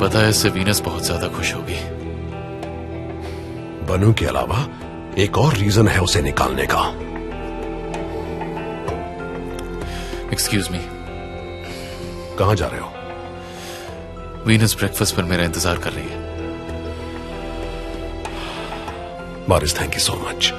पता है इससे वीनस बहुत ज्यादा खुश होगी। बनू के अलावा एक और रीजन है उसे निकालने का। एक्सक्यूज मी, कहां जा रहे हो? वीनस ब्रेकफास्ट पर मेरा इंतजार कर रही है। बारिश, थैंक यू सो मच।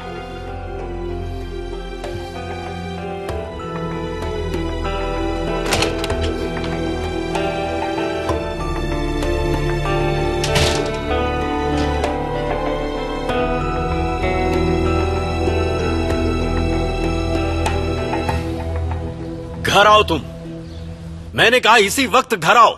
घर आओ तुम, मैंने कहा इसी वक्त घर आओ।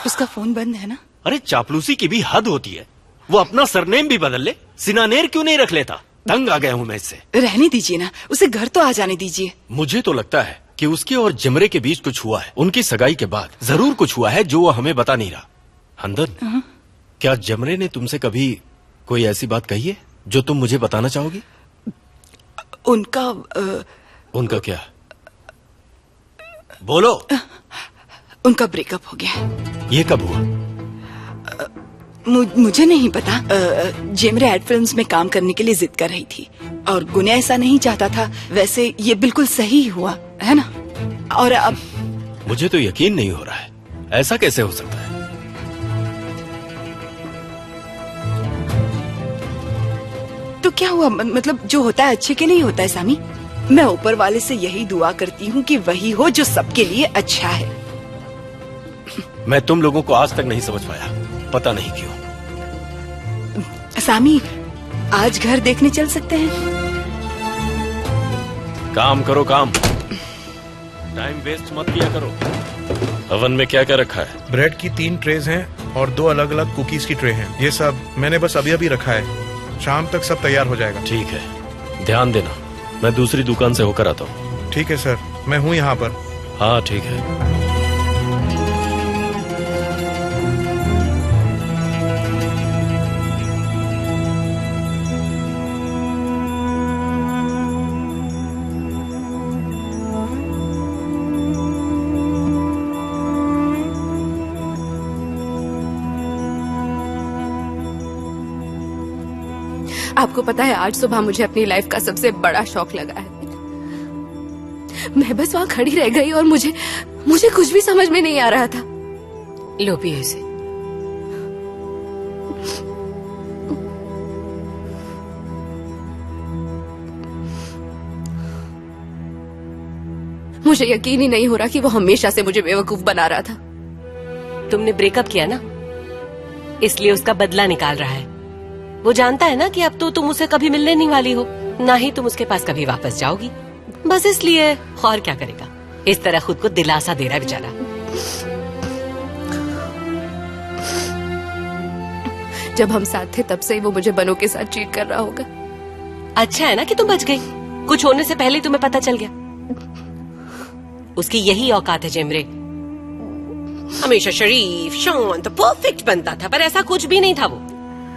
उसका फोन बंद है ना? अरे चापलूसी की भी हद होती है। वो अपना सरनेम भी बदल ले, सिनानेर क्यों नहीं रख लेता? तंग आ गया हूं मैं इससे। रहने दीजिए ना, उसे घर तो आ जाने दीजिए। मुझे तो लगता है कि उसके और जमरे के बीच कुछ हुआ है। उनकी सगाई के बाद जरूर कुछ हुआ है जो वो हमें बता नहीं रहा। हंदन, क्या जमरे ने तुमसे कभी कोई ऐसी बात कही है जो तुम मुझे बताना चाहोगी? उनका क्या? बोलो। उनका ब्रेकअप हो गया। ये कब हुआ? मुझे नहीं पता। जेमरे एड फिल्म्स में काम करने के लिए जिद कर रही थी और गुने ऐसा नहीं चाहता था। वैसे ये बिल्कुल सही हुआ है ना? और अब मुझे तो यकीन नहीं हो रहा है, ऐसा कैसे हो सकता है? तो क्या हुआ? मतलब जो होता है अच्छे के लिए होता है सामी। मैं ऊपर वाले से यही दुआ करती हूँ कि वही हो जो सबके लिए अच्छा है। मैं तुम लोगों को आज तक नहीं समझ पाया, पता नहीं क्यों। सामी, आज घर देखने चल सकते हैं? काम करो काम, टाइम वेस्ट मत किया करो। ओवन में क्या क्या रखा है? ब्रेड की 3 ट्रेज हैं और 2 अलग अलग कुकीज की ट्रे हैं। ये सब मैंने बस अभी अभी रखा है, शाम तक सब तैयार हो जाएगा। ठीक है, ध्यान देना, मैं दूसरी दुकान से होकर आता हूँ। ठीक है सर, मैं हूँ यहाँ पर। हाँ ठीक है। आपको पता है, आज सुबह मुझे अपनी लाइफ का सबसे बड़ा शौक लगा है। मैं बस वहां खड़ी रह गई और मुझे कुछ भी समझ में नहीं आ रहा था। लो पिए इसे। मुझे यकीन ही नहीं हो रहा कि वो हमेशा से मुझे बेवकूफ बना रहा था। तुमने ब्रेकअप किया ना, इसलिए उसका बदला निकाल रहा है। वो जानता है ना कि अब तो तुम उसे कभी मिलने नहीं वाली हो, ना ही तुम उसके पास कभी वापस जाओगी। बस इसलिए, और क्या करेगा, इस तरह खुद को दिलासा दे रहा है बेचारा। जब हम साथ थे तब से ही वो मुझे बनू के साथ चीट कर रहा होगा। अच्छा है ना कि तुम बच गई, कुछ होने से पहले ही तुम्हें पता चल गया। उसकी यही औकात है जेमरे, हमेशा शरीफ शांत परफेक्ट बनता था, पर ऐसा कुछ भी नहीं था।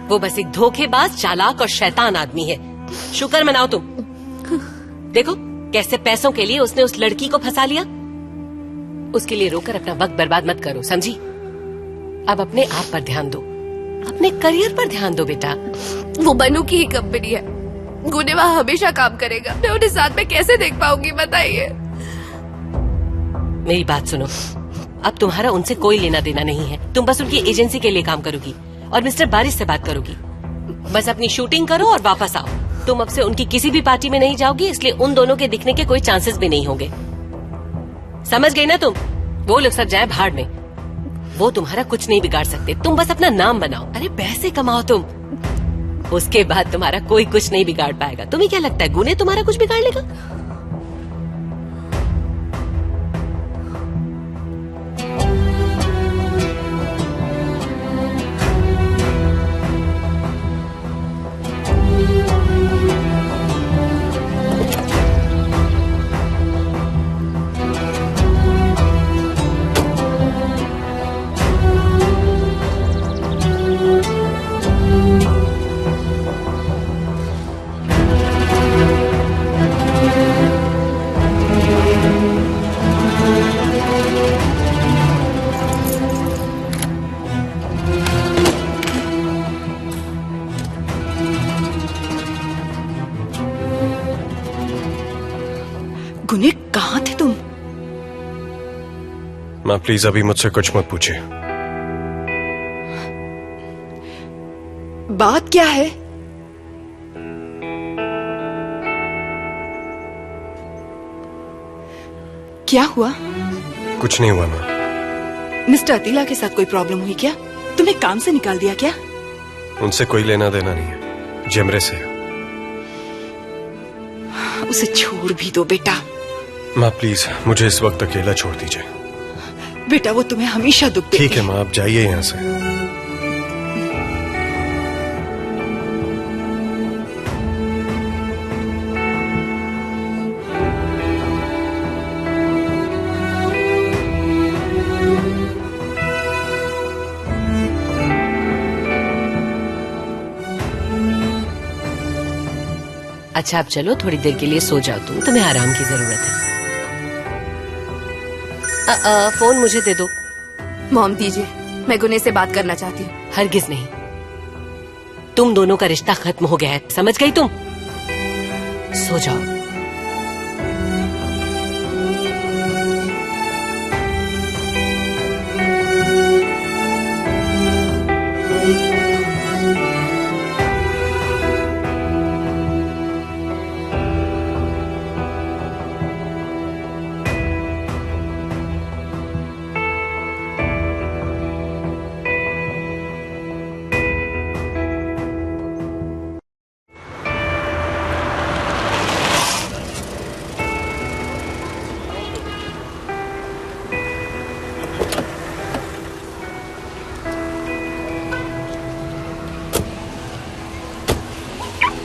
वो बस एक धोखेबाज, चालाक और शैतान आदमी है। शुक्र मनाओ तुम। देखो कैसे पैसों के लिए उसने उस लड़की को फंसा लिया। उसके लिए रोकर अपना वक्त बर्बाद मत करो, समझी? अब अपने आप पर ध्यान दो, अपने करियर पर ध्यान दो बेटा। वो बनू की ही कंपनी है, गुने वहाँ हमेशा काम करेगा। मैं उन्हें साथ में कैसे देख पाऊंगी बताइए? मेरी बात सुनो, अब तुम्हारा उनसे कोई लेना देना नहीं है। तुम बस उनकी एजेंसी के लिए काम करोगी और मिस्टर बारिश से बात करोगी। बस अपनी शूटिंग करो और वापस आओ। तुम अब से उनकी किसी भी पार्टी में नहीं जाओगी, इसलिए उन दोनों के दिखने के कोई चांसेस भी नहीं होंगे। समझ गई ना तुम? वो लोग सब जाए भाड़ में, वो तुम्हारा कुछ नहीं बिगाड़ सकते। तुम बस अपना नाम बनाओ, अरे पैसे कमाओ तुम, उसके बाद तुम्हारा कोई कुछ नहीं बिगाड़ पाएगा। तुम्हें क्या लगता है गुने तुम्हारा कुछ बिगाड़ लेगा? गुने कहाँ थे तुम? माँ प्लीज अभी मुझसे कुछ मत पूछिए। बात क्या है? क्या हुआ? कुछ नहीं हुआ माँ। मिस्टर अतीला के साथ कोई प्रॉब्लम हुई क्या? तुम्हें काम से निकाल दिया क्या? उनसे कोई लेना देना नहीं है, जेमरे से है। उसे छोड़ भी दो बेटा। माँ प्लीज मुझे इस वक्त अकेला छोड़ दीजिए। बेटा वो तुम्हें हमेशा दुख देती ठीक है माँ, आप जाइए यहाँ से। अच्छा अब चलो थोड़ी देर के लिए सो जाओ, तुम्हें आराम की जरूरत है। फोन मुझे दे दो। मॉम दीजिए, मैं गुने से बात करना चाहती हूँ। हरगिज नहीं, तुम दोनों का रिश्ता खत्म हो गया है, समझ गई तुम? सो जाओ।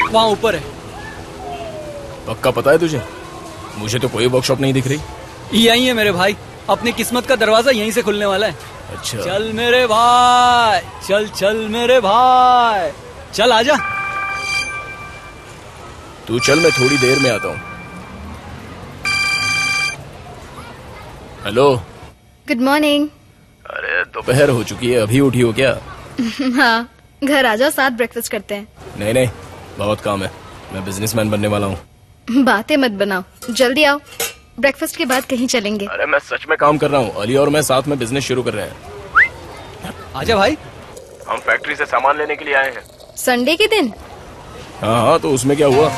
वहाँ ऊपर है। पक्का पता है तुझे? मुझे तो कोई वर्कशॉप नहीं दिख रही। यही है मेरे भाई, अपनी किस्मत का दरवाजा यहीं से खुलने वाला है। अच्छा चल मेरे भाई, चल चल मेरे भाई, चल आजा। तू चल, मैं थोड़ी देर में आता हूँ। हेलो। Good morning. अरे दोपहर हो चुकी है, अभी उठी हो क्या? हाँ, घर आ जाओ, साथ ब्रेकफास्ट करते हैं। नहीं नहीं, बहुत काम है, मैं बिजनेसमैन बनने वाला हूँ। बातें मत बनाओ, जल्दी आओ, ब्रेकफास्ट के बाद कहीं चलेंगे। अरे मैं सच में काम कर रहा हूँ, अली और मैं साथ में बिजनेस शुरू कर रहे हैं। आजा भाई। हम फैक्ट्री से सामान लेने के लिए आए हैं। संडे के दिन? हाँ हाँ, तो उसमें क्या हुआ?